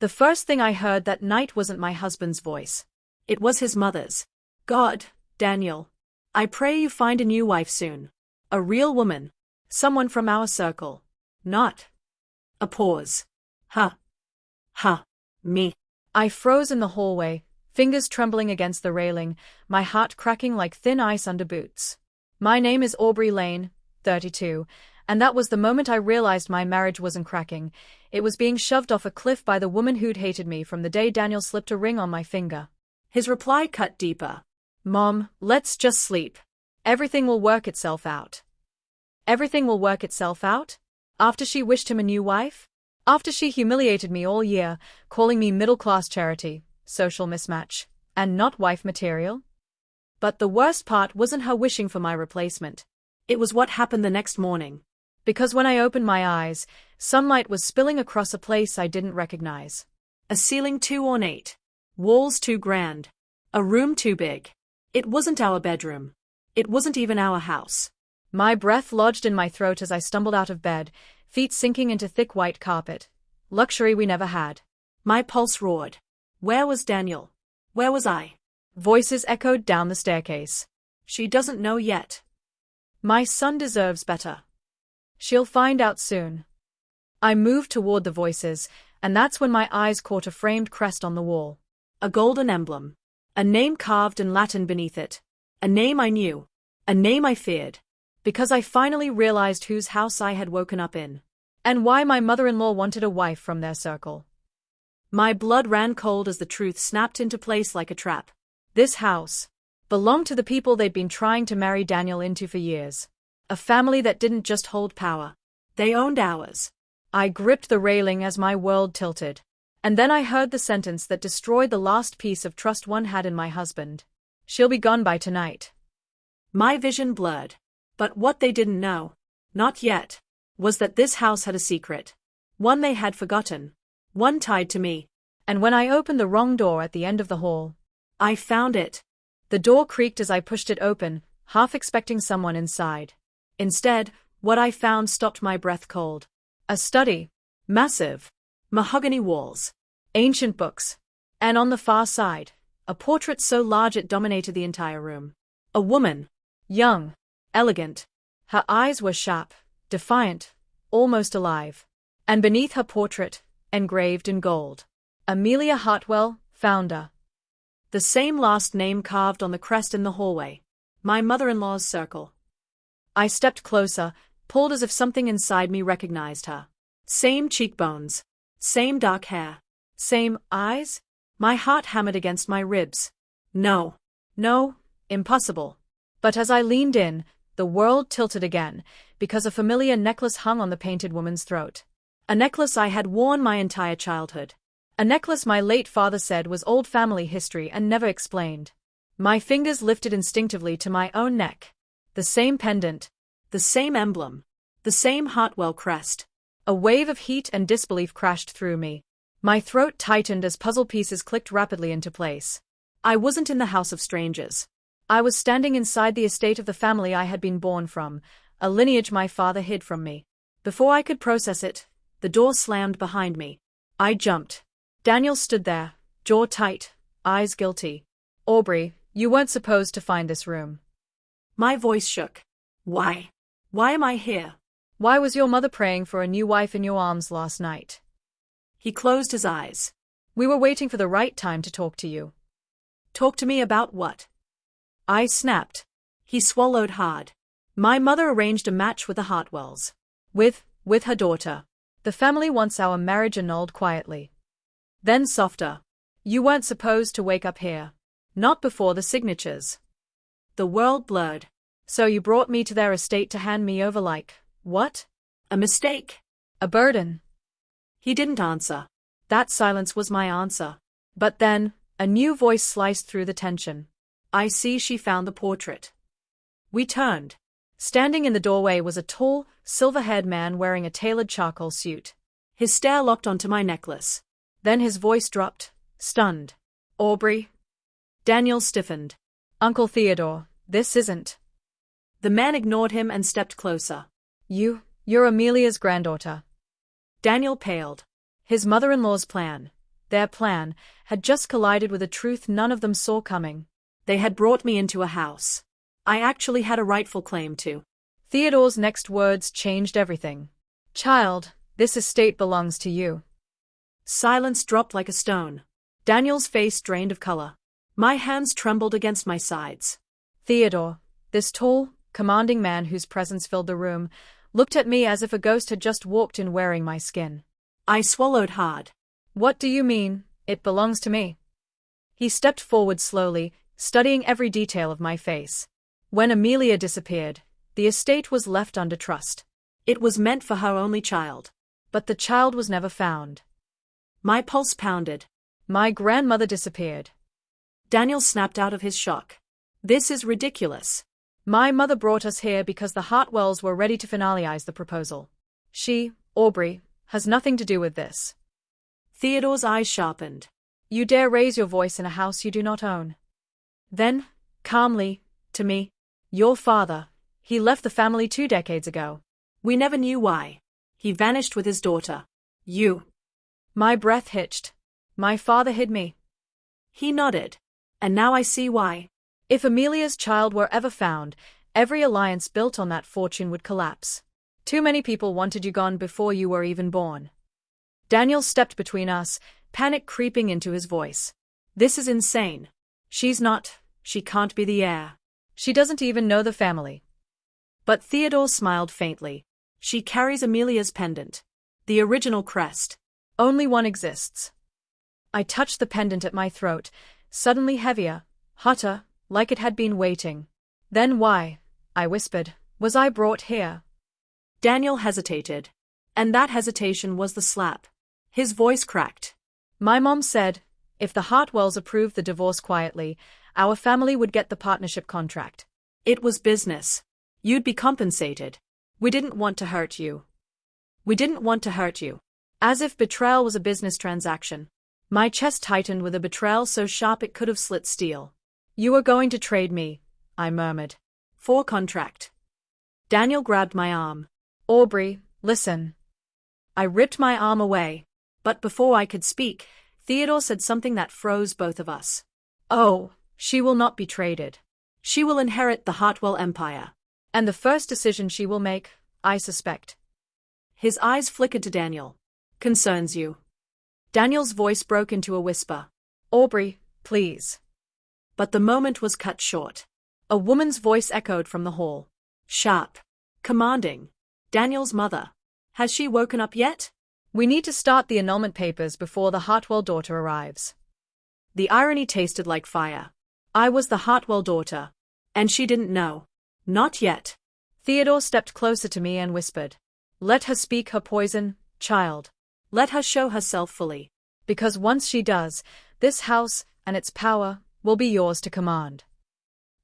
The first thing I heard that night wasn't my husband's voice. It was his mother's. God, Daniel. I pray you find a new wife soon. A real woman. Someone from our circle. Not. A pause. Me. I froze in the hallway, fingers trembling against the railing, my heart cracking like thin ice under boots. My name is Aubrey Lane, 32, and that was the moment I realized my marriage wasn't cracking. It was being shoved off a cliff by the woman who'd hated me from the day Daniel slipped a ring on my finger. His reply cut deeper. Mom, let's just sleep. Everything will work itself out. Everything will work itself out? After she wished him a new wife? After she humiliated me all year, calling me middle-class charity, social mismatch, and not wife material? But the worst part wasn't her wishing for my replacement. It was what happened the next morning. Because when I opened my eyes, sunlight was spilling across a place I didn't recognize. A ceiling too ornate. Walls too grand. A room too big. It wasn't our bedroom. It wasn't even our house. My breath lodged in my throat as I stumbled out of bed, feet sinking into thick white carpet. Luxury we never had. My pulse roared. Where was Daniel? Where was I? Voices echoed down the staircase. She doesn't know yet. My son deserves better. She'll find out soon. I moved toward the voices, and that's when my eyes caught a framed crest on the wall. A golden emblem. A name carved in Latin beneath it. A name I knew. A name I feared. Because I finally realized whose house I had woken up in. And why my mother-in-law wanted a wife from their circle. My blood ran cold as the truth snapped into place like a trap. This house belonged to the people they'd been trying to marry Daniel into for years. A family that didn't just hold power. They owned ours. I gripped the railing as my world tilted. And then I heard the sentence that destroyed the last piece of trust one had in my husband. She'll be gone by tonight. My vision blurred. But what they didn't know, not yet, was that this house had a secret. One they had forgotten. One tied to me. And when I opened the wrong door at the end of the hall, I found it. The door creaked as I pushed it open, half expecting someone inside. Instead, what I found stopped my breath cold. A study. Massive. Mahogany walls. Ancient books. And on the far side, a portrait so large it dominated the entire room. A woman. Young. Elegant. Her eyes were sharp, defiant, almost alive. And beneath her portrait, engraved in gold, Amelia Hartwell, founder. The same last name carved on the crest in the hallway. My mother-in-law's circle. I stepped closer, pulled as if something inside me recognized her. Same cheekbones. Same dark hair. Same eyes? My heart hammered against my ribs. No. Impossible. But as I leaned in, the world tilted again, because a familiar necklace hung on the painted woman's throat. A necklace I had worn my entire childhood. A necklace my late father said was old family history and never explained. My fingers lifted instinctively to my own neck. The same pendant. The same emblem. The same Hartwell crest. A wave of heat and disbelief crashed through me. My throat tightened as puzzle pieces clicked rapidly into place. I wasn't in the house of strangers. I was standing inside the estate of the family I had been born from, a lineage my father hid from me. Before I could process it, the door slammed behind me. I jumped. Daniel stood there, jaw tight, eyes guilty. Aubrey, you weren't supposed to find this room. My voice shook. Why? Why am I here? Why was your mother praying for a new wife in your arms last night? He closed his eyes. We were waiting for the right time to talk to you. Talk to me about what? I snapped. He swallowed hard. My mother arranged a match with the Hartwells. With her daughter. The family wants our marriage annulled quietly. Then softer. You weren't supposed to wake up here. Not before the signatures. The world blurred. So you brought me to their estate to hand me over like, what? A mistake? A burden? He didn't answer. That silence was my answer. But then, a new voice sliced through the tension. I see she found the portrait. We turned. Standing in the doorway was a tall, silver-haired man wearing a tailored charcoal suit. His stare locked onto my necklace. Then his voice dropped, stunned. Aubrey? Daniel stiffened. Uncle Theodore, this isn't. The man ignored him and stepped closer. You're Amelia's granddaughter. Daniel paled. His mother-in-law's plan. Their plan had just collided with a truth none of them saw coming. They had brought me into a house I actually had a rightful claim to. Theodore's next words changed everything. Child, this estate belongs to you. Silence dropped like a stone. Daniel's face drained of color. My hands trembled against my sides. Theodore, this tall, commanding man whose presence filled the room, looked at me as if a ghost had just walked in wearing my skin. I swallowed hard. What do you mean, it belongs to me? He stepped forward slowly, studying every detail of my face. When Amelia disappeared, the estate was left under trust. It was meant for her only child. But the child was never found. My pulse pounded. My grandmother disappeared. Daniel snapped out of his shock. This is ridiculous. My mother brought us here because the Hartwells were ready to finalize the proposal. She, Aubrey, has nothing to do with this. Theodore's eyes sharpened. You dare raise your voice in a house you do not own? Then, calmly, to me, your father, he left the family 2 decades ago. We never knew why. He vanished with his daughter. You. My breath hitched. My father hid me. He nodded. And now I see why. If Amelia's child were ever found, every alliance built on that fortune would collapse. Too many people wanted you gone before you were even born. Daniel stepped between us, panic creeping into his voice. This is insane. She can't be the heir. She doesn't even know the family. But Theodore smiled faintly. She carries Amelia's pendant. The original crest. Only one exists. I touched the pendant at my throat, suddenly heavier, hotter, like it had been waiting. Then why, I whispered, was I brought here? Daniel hesitated. And that hesitation was the slap. His voice cracked. My mom said, if the Hartwells approved the divorce quietly, our family would get the partnership contract. It was business. You'd be compensated. We didn't want to hurt you. We didn't want to hurt you. As if betrayal was a business transaction. My chest tightened with a betrayal so sharp it could have slit steel. You are going to trade me, I murmured. For contract. Daniel grabbed my arm. Aubrey, listen. I ripped my arm away. But before I could speak, Theodore said something that froze both of us. Oh, she will not be traded. She will inherit the Hartwell empire. And the first decision she will make, I suspect. His eyes flickered to Daniel. Concerns you. Daniel's voice broke into a whisper. Aubrey, please. But the moment was cut short. A woman's voice echoed from the hall. Sharp. Commanding. Daniel's mother. Has she woken up yet? We need to start the annulment papers before the Hartwell daughter arrives. The irony tasted like fire. I was the Hartwell daughter. And she didn't know. Not yet. Theodore stepped closer to me and whispered. Let her speak her poison, child. Let her show herself fully. Because once she does, this house, and its power, will be yours to command.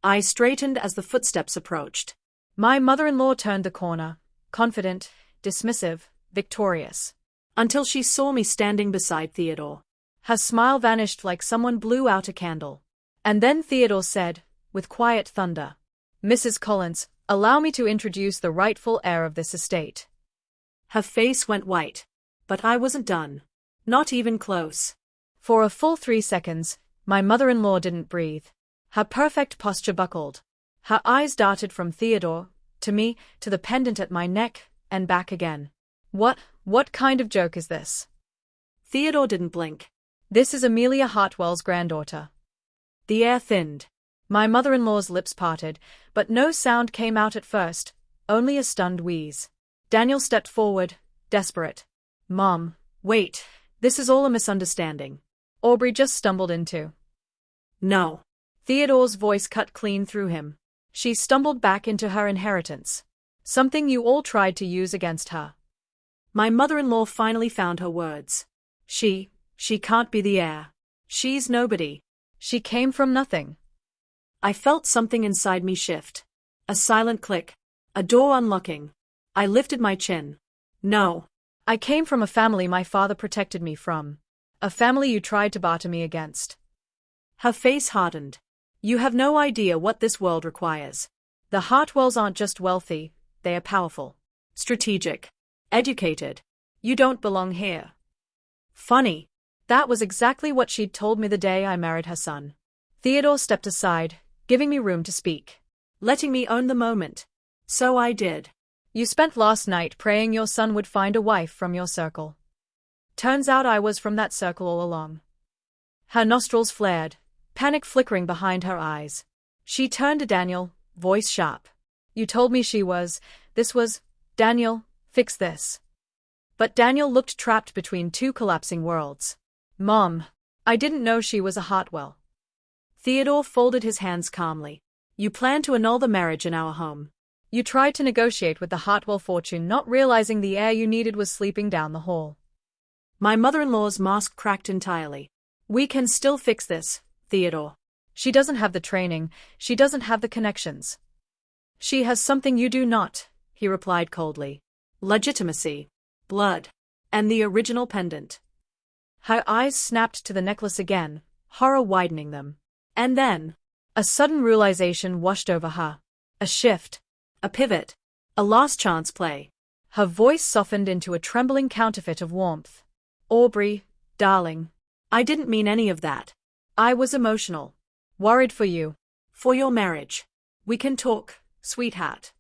I straightened as the footsteps approached. My mother-in-law turned the corner, confident, dismissive, victorious. Until she saw me standing beside Theodore. Her smile vanished like someone blew out a candle. And then Theodore said, with quiet thunder, Mrs. Collins, allow me to introduce the rightful heir of this estate. Her face went white. But I wasn't done. Not even close. For a full 3 seconds, my mother-in-law didn't breathe. Her perfect posture buckled. Her eyes darted from Theodore, to me, to the pendant at my neck, and back again. What kind of joke is this? Theodore didn't blink. This is Amelia Hartwell's granddaughter. The air thinned. My mother-in-law's lips parted, but no sound came out at first, only a stunned wheeze. Daniel stepped forward, desperate. Mom, wait, this is all a misunderstanding. Aubrey just stumbled into. No. Theodore's voice cut clean through him. She stumbled back into her inheritance. Something you all tried to use against her. My mother-in-law finally found her words. She can't be the heir. She's nobody. She came from nothing. I felt something inside me shift. A silent click. A door unlocking. I lifted my chin. No. I came from a family my father protected me from. A family you tried to barter me against. Her face hardened. You have no idea what this world requires. The Hartwells aren't just wealthy, they are powerful. Strategic. Educated. You don't belong here. Funny. That was exactly what she'd told me the day I married her son. Theodore stepped aside, giving me room to speak. Letting me own the moment. So I did. You spent last night praying your son would find a wife from your circle. Turns out I was from that circle all along. Her nostrils flared, panic flickering behind her eyes. She turned to Daniel, voice sharp. You told me this was, Daniel, fix this. But Daniel looked trapped between two collapsing worlds. Mom, I didn't know she was a Hartwell. Theodore folded his hands calmly. You planned to annul the marriage in our home. You tried to negotiate with the Hartwell fortune, not realizing the heir you needed was sleeping down the hall. My mother-in-law's mask cracked entirely. We can still fix this, Theodore. She doesn't have the training, she doesn't have the connections. She has something you do not, he replied coldly. Legitimacy, blood, and the original pendant. Her eyes snapped to the necklace again, horror widening them. And then, a sudden realization washed over her. A shift. A pivot. A last chance play. Her voice softened into a trembling counterfeit of warmth. Aubrey, darling. I didn't mean any of that. I was emotional. Worried for you. For your marriage. We can talk, sweetheart.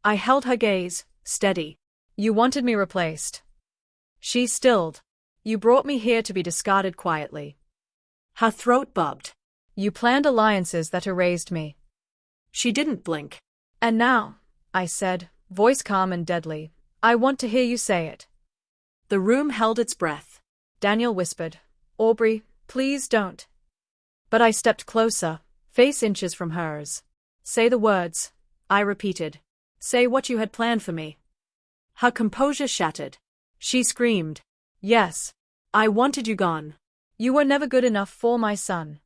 I held her gaze, steady. You wanted me replaced. She stilled. You brought me here to be discarded quietly. Her throat bobbed. You planned alliances that erased me. She didn't blink. And now, I said, voice calm and deadly, I want to hear you say it. The room held its breath. Daniel whispered, Aubrey, please don't. But I stepped closer, face inches from hers. Say the words, I repeated. Say what you had planned for me. Her composure shattered. She screamed. Yes. I wanted you gone. You were never good enough for my son.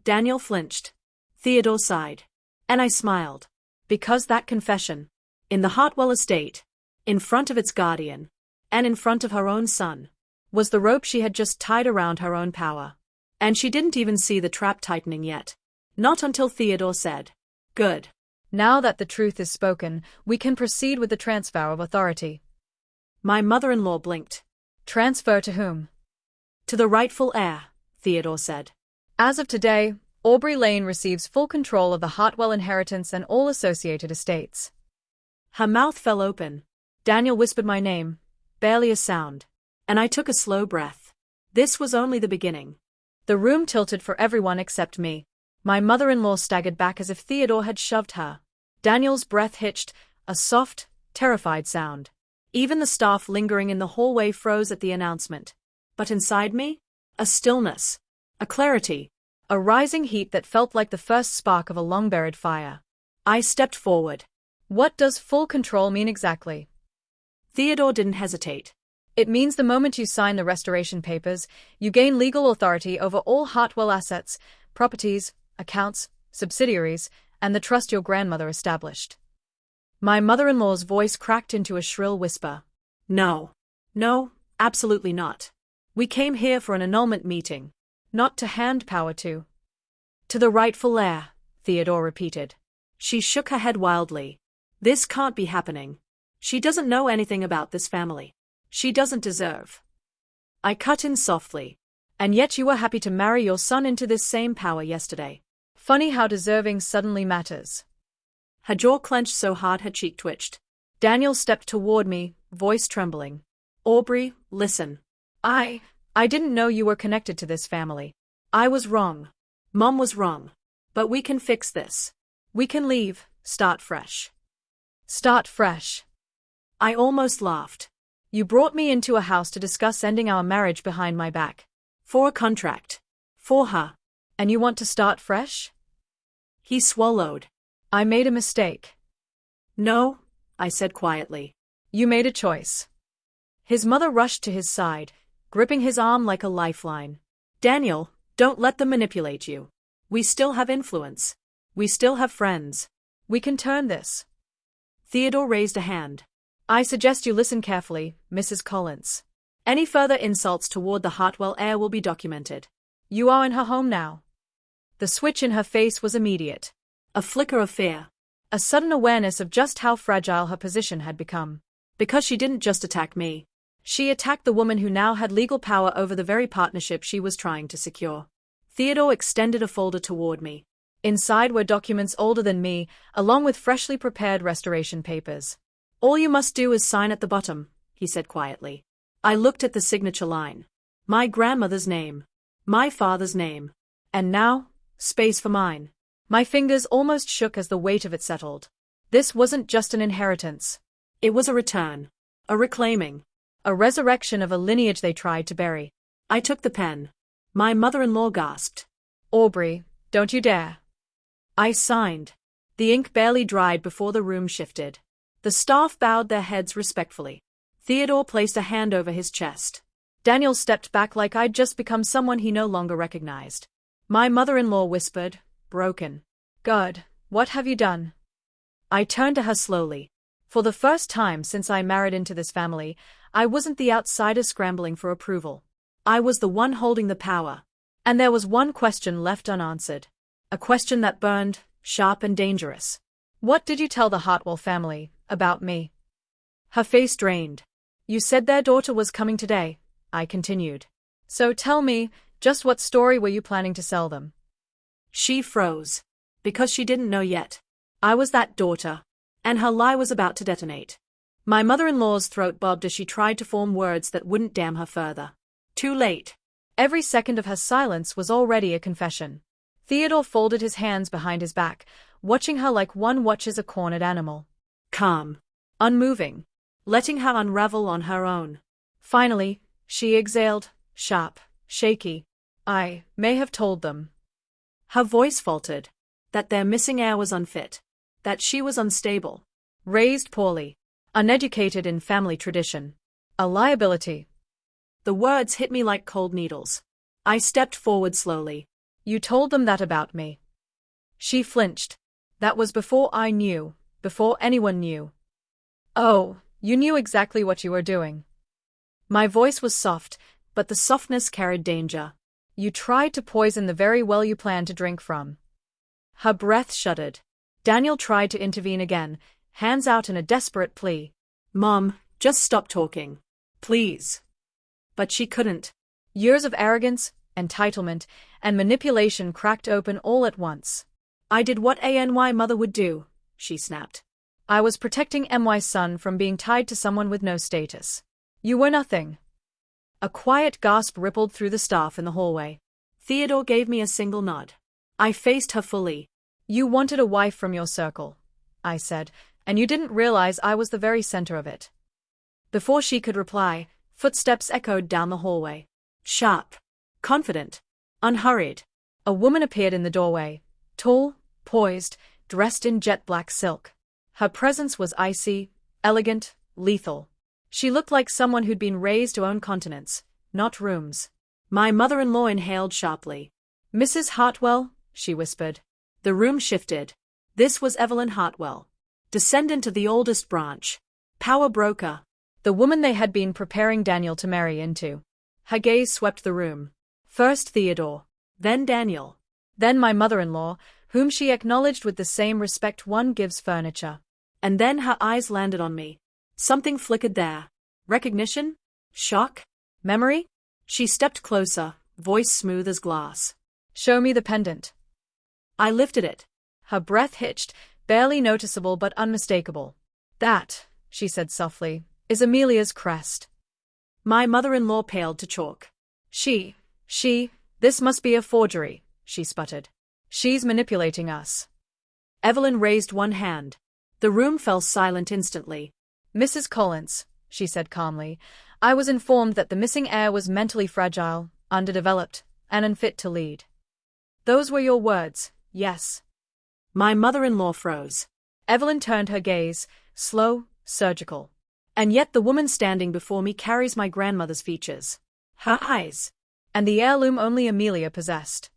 Daniel flinched. Theodore sighed. And I smiled. Because that confession, in the Hartwell estate, in front of its guardian, and in front of her own son, was the rope she had just tied around her own power. And she didn't even see the trap tightening yet. Not until Theodore said, Good. Now that the truth is spoken, we can proceed with the transfer of authority. My mother-in-law blinked. Transfer to whom? To the rightful heir, Theodore said. As of today, Aubrey Lane receives full control of the Hartwell inheritance and all associated estates. Her mouth fell open. Daniel whispered my name, barely a sound. And I took a slow breath. This was only the beginning. The room tilted for everyone except me. My mother-in-law staggered back as if Theodore had shoved her. Daniel's breath hitched, a soft, terrified sound. Even the staff lingering in the hallway froze at the announcement. But inside me, a stillness, a clarity, a rising heat that felt like the first spark of a long-buried fire. I stepped forward. What does full control mean exactly? Theodore didn't hesitate. It means the moment you sign the restoration papers, you gain legal authority over all Hartwell assets, properties, accounts, subsidiaries, and the trust your grandmother established. My mother-in-law's voice cracked into a shrill whisper. No. No, absolutely not. We came here for an annulment meeting, not to hand power to the rightful heir, Theodore repeated. She shook her head wildly. This can't be happening. She doesn't know anything about this family. She doesn't deserve. I cut in softly. And yet you were happy to marry your son into this same power yesterday. Funny how deserving suddenly matters. Her jaw clenched so hard her cheek twitched. Daniel stepped toward me, voice trembling. Aubrey, listen. I didn't know you were connected to this family. I was wrong. Mom was wrong. But we can fix this. We can leave, start fresh. Start fresh. I almost laughed. You brought me into a house to discuss ending our marriage behind my back. For a contract. For her. And you want to start fresh? He swallowed. I made a mistake. No, I said quietly. You made a choice. His mother rushed to his side, gripping his arm like a lifeline. Daniel, don't let them manipulate you. We still have influence. We still have friends. We can turn this. Theodore raised a hand. I suggest you listen carefully, Mrs. Collins. Any further insults toward the Hartwell heir will be documented. You are in her home now. The switch in her face was immediate. A flicker of fear. A sudden awareness of just how fragile her position had become. Because she didn't just attack me. She attacked the woman who now had legal power over the very partnership she was trying to secure. Theodore extended a folder toward me. Inside were documents older than me, along with freshly prepared restoration papers. All you must do is sign at the bottom, he said quietly. I looked at the signature line. My grandmother's name. My father's name. And now, space for mine. My fingers almost shook as the weight of it settled. This wasn't just an inheritance. It was a return. A reclaiming. A resurrection of a lineage they tried to bury. I took the pen. My mother-in-law gasped. Aubrey, don't you dare. I signed. The ink barely dried before the room shifted. The staff bowed their heads respectfully. Theodore placed a hand over his chest. Daniel stepped back like I'd just become someone he no longer recognized. My mother-in-law whispered, broken. God, what have you done? I turned to her slowly. For the first time since I married into this family, I wasn't the outsider scrambling for approval. I was the one holding the power. And there was one question left unanswered. A question that burned, sharp and dangerous. What did you tell the Hartwell family about me? Her face drained. You said their daughter was coming today, I continued. So tell me, just what story were you planning to sell them? She froze. Because she didn't know yet. I was that daughter. And her lie was about to detonate. My mother-in-law's throat bobbed as she tried to form words that wouldn't damn her further. Too late. Every second of her silence was already a confession. Theodore folded his hands behind his back, watching her like one watches a cornered animal. Calm. Unmoving. Letting her unravel on her own. Finally, she exhaled, sharp, shaky. I may have told them. Her voice faltered. That their missing heir was unfit. That she was unstable. Raised poorly. Uneducated in family tradition. A liability. The words hit me like cold needles. I stepped forward slowly. You told them that about me. She flinched. That was before I knew, before anyone knew. Oh, you knew exactly what you were doing. My voice was soft, but the softness carried danger. You tried to poison the very well you planned to drink from. Her breath shuddered. Daniel tried to intervene again, hands out in a desperate plea. Mom, just stop talking. Please. But she couldn't. Years of arrogance, entitlement, and manipulation cracked open all at once. I did what ANY mother would do, she snapped. I was protecting MY's son from being tied to someone with no status. You were nothing. A quiet gasp rippled through the staff in the hallway. Theodore gave me a single nod. I faced her fully. You wanted a wife from your circle, I said, and you didn't realize I was the very center of it. Before she could reply, footsteps echoed down the hallway. Sharp. Confident. Unhurried. A woman appeared in the doorway, tall, poised, dressed in jet-black silk. Her presence was icy, elegant, lethal. She looked like someone who'd been raised to own continents, not rooms. My mother-in-law inhaled sharply. Mrs. Hartwell, she whispered. The room shifted. This was Evelyn Hartwell. Descendant of the oldest branch. Power broker. The woman they had been preparing Daniel to marry into. Her gaze swept the room. First Theodore. Then Daniel. Then my mother-in-law, whom she acknowledged with the same respect one gives furniture. And then her eyes landed on me. Something flickered there. Recognition? Shock? Memory? She stepped closer, voice smooth as glass. Show me the pendant. I lifted it. Her breath hitched, barely noticeable but unmistakable. That, she said softly, is Amelia's crest. My mother-in-law paled to chalk. This must be a forgery, she sputtered. She's manipulating us. Evelyn raised one hand. The room fell silent instantly. Mrs. Collins, she said calmly, I was informed that the missing heir was mentally fragile, underdeveloped, and unfit to lead. Those were your words, yes. My mother-in-law froze. Evelyn turned her gaze, slow, surgical. And yet the woman standing before me carries my grandmother's features. Her eyes. And the heirloom only Amelia possessed.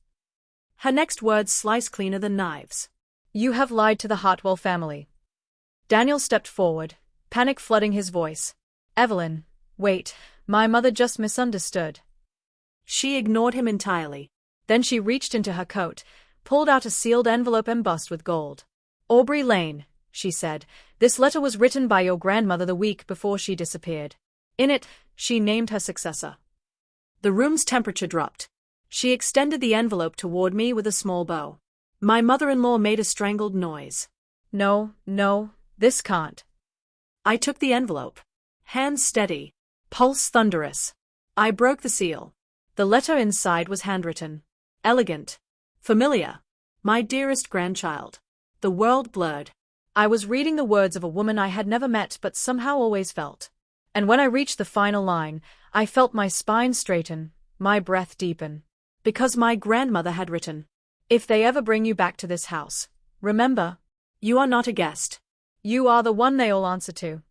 Her next words sliced cleaner than knives. You have lied to the Hartwell family. Daniel stepped forward, panic flooding his voice. Evelyn, wait, my mother just misunderstood. She ignored him entirely. Then she reached into her coat, pulled out a sealed envelope embossed with gold. Aubrey Lane, she said, this letter was written by your grandmother the week before she disappeared. In it, She named her successor. The room's temperature dropped. She extended the envelope toward me with a small bow. My mother-in-law made a strangled noise. No, no, this can't. I took the envelope. Hands steady. Pulse thunderous. I broke the seal. The letter inside was handwritten. Elegant. Familiar. My dearest grandchild. The world blurred. I was reading the words of a woman I had never met but somehow always felt. And when I reached the final line, I felt my spine straighten, my breath deepen. Because my grandmother had written, "If they ever bring you back to this house, remember, you are not a guest. You are the one they all answer to."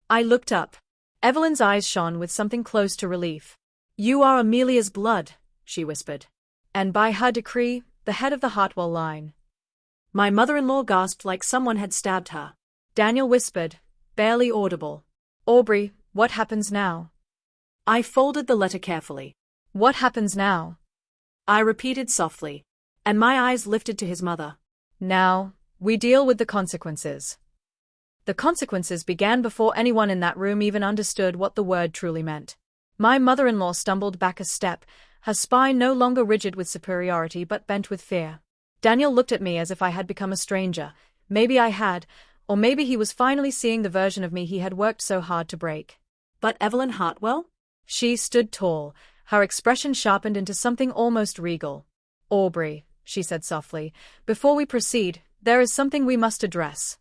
I looked up. Evelyn's eyes shone with something close to relief. You are Amelia's blood, she whispered. And by her decree, the head of the Hartwell line. My mother-in-law gasped like someone had stabbed her. Daniel whispered, barely audible. "Aubrey, what happens now?" I folded the letter carefully. "What happens now?" I repeated softly, and my eyes lifted to his mother. "Now, we deal with the consequences." The consequences began before anyone in that room even understood what the word truly meant. My mother-in-law stumbled back a step, her spine no longer rigid with superiority but bent with fear. Daniel looked at me as if I had become a stranger. Maybe I had, or maybe he was finally seeing the version of me he had worked so hard to break. But Evelyn Hartwell? She stood tall, her expression sharpened into something almost regal. "Aubrey," she said softly, "before we proceed, there is something we must address."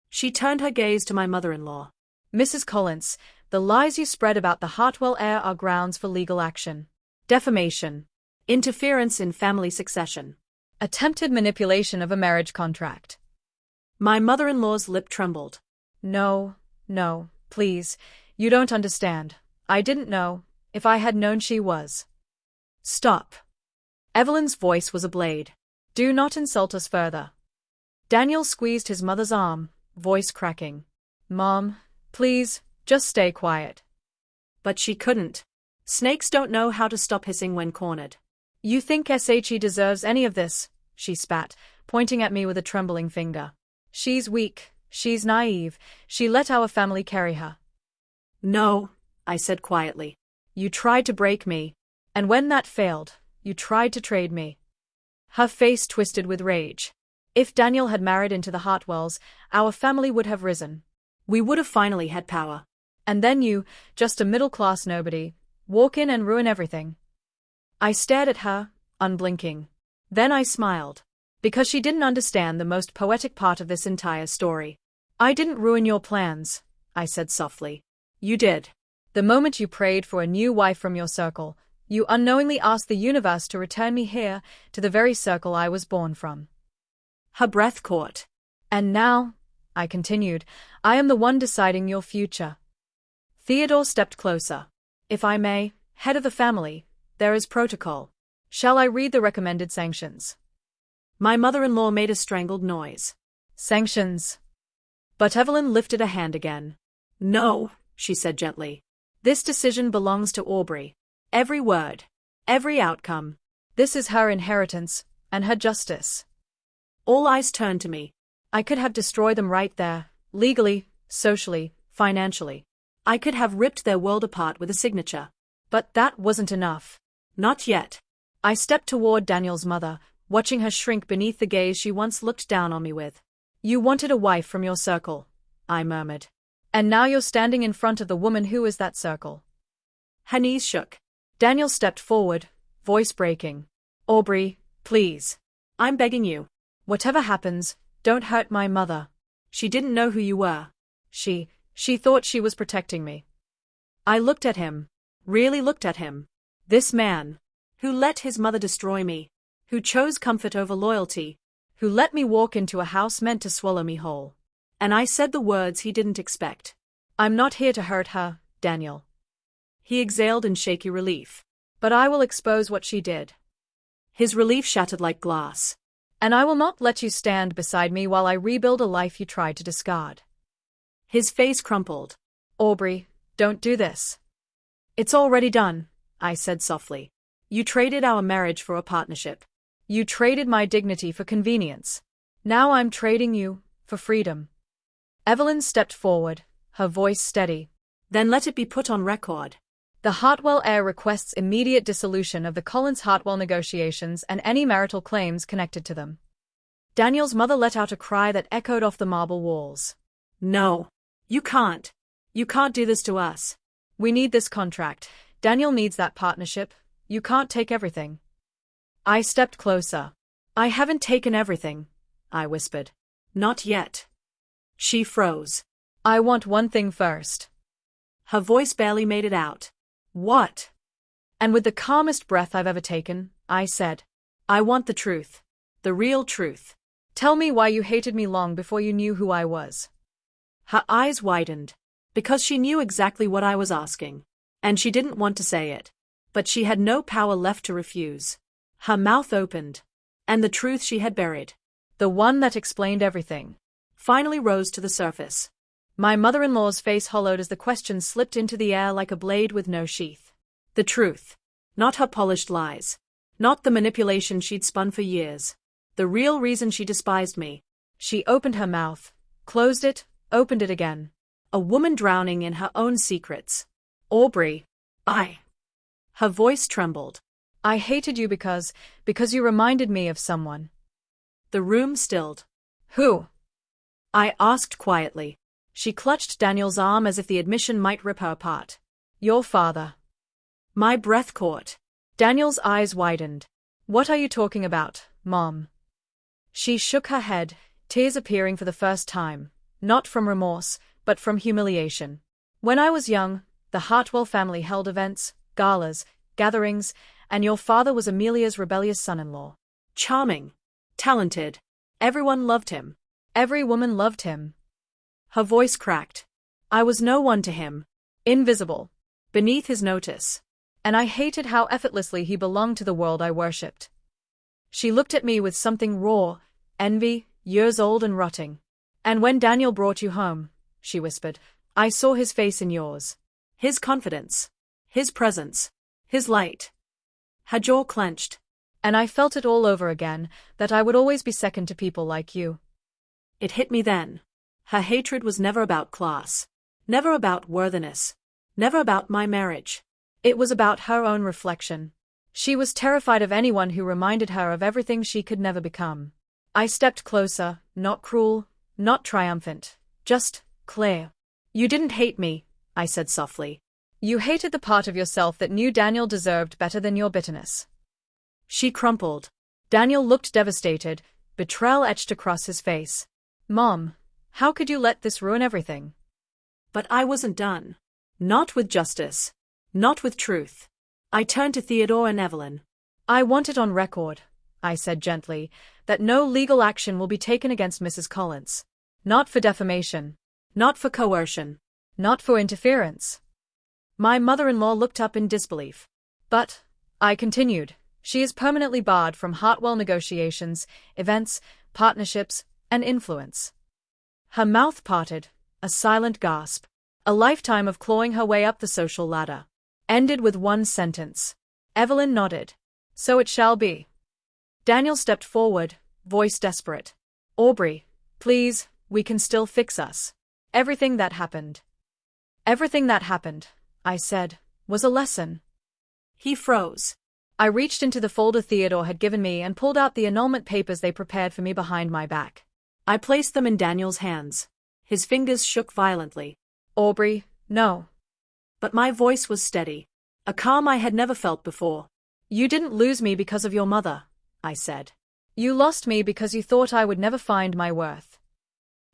She turned her gaze to my mother-in-law. "Mrs. Collins, the lies you spread about the Hartwell heir are grounds for legal action. Defamation. Interference in family succession. Attempted manipulation of a marriage contract." My mother-in-law's lip trembled. No, please, you don't understand. I didn't know. If I had known she was. Stop. Evelyn's voice was a blade. "Do not insult us further." Daniel squeezed his mother's arm, voice cracking. "Mom, please, just stay quiet." But she couldn't. Snakes don't know how to stop hissing when cornered. "You think SHE deserves any of this?" she spat, pointing at me with a trembling finger. "She's weak, she's naive, she let our family carry her." "No," I said quietly. "You tried to break me, and when that failed, you tried to trade me." Her face twisted with rage. "If Daniel had married into the Hartwells, our family would have risen. We would have finally had power. And then you, just a middle-class nobody, walk in and ruin everything." I stared at her, unblinking. Then I smiled. Because she didn't understand the most poetic part of this entire story. "I didn't ruin your plans," I said softly. "You did. The moment you prayed for a new wife from your circle, you unknowingly asked the universe to return me here, to the very circle I was born from." Her breath caught. "And now," I continued, "I am the one deciding your future." Theodore stepped closer. "If I may, head of the family, there is protocol. Shall I read the recommended sanctions?" My mother-in-law made a strangled noise. "Sanctions." But Evelyn lifted a hand again. "No," she said gently. "This decision belongs to Aubrey. Every word. Every outcome. This is her inheritance, and her justice." All eyes turned to me. I could have destroyed them right there, legally, socially, financially. I could have ripped their world apart with a signature. But that wasn't enough. Not yet. I stepped toward Daniel's mother, watching her shrink beneath the gaze she once looked down on me with. "You wanted a wife from your circle," I murmured. "And now you're standing in front of the woman who is that circle." Her knees shook. Daniel stepped forward, voice breaking. "Aubrey, please. I'm begging you. Whatever happens, don't hurt my mother. She didn't know who you were. She thought she was protecting me." I looked at him. Really looked at him. This man. Who let his mother destroy me. Who chose comfort over loyalty. Who let me walk into a house meant to swallow me whole. And I said the words he didn't expect. "I'm not here to hurt her, Daniel." He exhaled in shaky relief. "But I will expose what she did." His relief shattered like glass. "And I will not let you stand beside me while I rebuild a life you tried to discard." His face crumpled. "Aubrey, don't do this." "It's already done," I said softly. "You traded our marriage for a partnership. You traded my dignity for convenience. Now I'm trading you for freedom." Evelyn stepped forward, her voice steady. Then let it be put on record. The Hartwell heir requests immediate dissolution of the Collins-Hartwell negotiations and any marital claims connected to them. Daniel's mother let out a cry that echoed off the marble walls. No. You can't. You can't do this to us. We need this contract. Daniel needs that partnership. You can't take everything. I stepped closer. I haven't taken everything, I whispered. Not yet. She froze. I want one thing first. Her voice barely made it out. What? And with the calmest breath I've ever taken, I said, I want the truth. The real truth. Tell me why you hated me long before you knew who I was. Her eyes widened. Because she knew exactly what I was asking. And she didn't want to say it. But she had no power left to refuse. Her mouth opened. And the truth she had buried, the one that explained everything, finally rose to the surface. My mother-in-law's face hollowed as the question slipped into the air like a blade with no sheath. The truth. Not her polished lies. Not the manipulation she'd spun for years. The real reason she despised me. She opened her mouth, closed it, opened it again. A woman drowning in her own secrets. Aubrey. Her voice trembled. I hated you because you reminded me of someone. The room stilled. Who? I asked quietly. She clutched Daniel's arm as if the admission might rip her apart. Your father. My breath caught. Daniel's eyes widened. What are you talking about, Mom? She shook her head, tears appearing for the first time, not from remorse, but from humiliation. When I was young, the Hartwell family held events, galas, gatherings, and your father was Amelia's rebellious son-in-law. Charming. Talented. Everyone loved him. Every woman loved him. Her voice cracked. I was no one to him. Invisible. Beneath his notice. And I hated how effortlessly he belonged to the world I worshipped. She looked at me with something raw, envy, years old and rotting. And when Daniel brought you home, she whispered, I saw his face in yours. His confidence. His presence. His light. Her jaw clenched. And I felt it all over again, that I would always be second to people like you. It hit me then. Her hatred was never about class. Never about worthiness. Never about my marriage. It was about her own reflection. She was terrified of anyone who reminded her of everything she could never become. I stepped closer, not cruel, not triumphant, just clear. You didn't hate me, I said softly. You hated the part of yourself that knew Daniel deserved better than your bitterness. She crumpled. Daniel looked devastated, betrayal etched across his face. Mom, how could you let this ruin everything? But I wasn't done. Not with justice. Not with truth. I turned to Theodore and Evelyn. I want it on record, I said gently, that no legal action will be taken against Mrs. Collins. Not for defamation. Not for coercion. Not for interference. My mother-in-law looked up in disbelief. But, I continued, she is permanently barred from Hartwell negotiations, events, partnerships, and influence. Her mouth parted, a silent gasp. A lifetime of clawing her way up the social ladder. Ended with one sentence. Evelyn nodded. So it shall be. Daniel stepped forward, voice desperate. Aubrey, please, we can still fix us. Everything that happened, I said, was a lesson. He froze. I reached into the folder Theodore had given me and pulled out the annulment papers they prepared for me behind my back. I placed them in Daniel's hands. His fingers shook violently. Aubrey, no. But my voice was steady. A calm I had never felt before. You didn't lose me because of your mother, I said. You lost me because you thought I would never find my worth.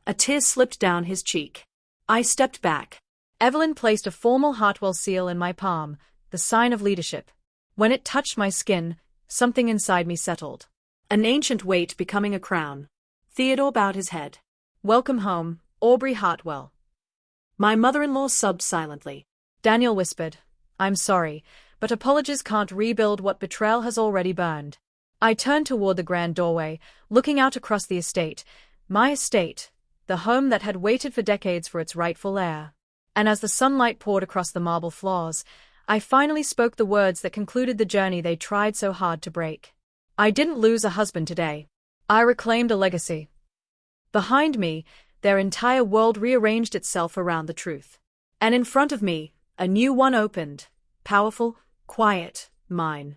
A tear slipped down his cheek. I stepped back. Evelyn placed a formal Hartwell seal in my palm, the sign of leadership. When it touched my skin, something inside me settled. An ancient weight becoming a crown. Theodore bowed his head. Welcome home, Aubrey Hartwell. My mother-in-law sobbed silently. Daniel whispered, I'm sorry, but apologies can't rebuild what betrayal has already burned. I turned toward the grand doorway, looking out across the estate, my estate, the home that had waited for decades for its rightful heir. And as the sunlight poured across the marble floors, I finally spoke the words that concluded the journey they tried so hard to break. I didn't lose a husband today. I reclaimed a legacy. Behind me, their entire world rearranged itself around the truth. And in front of me, a new one opened. Powerful, quiet, mine.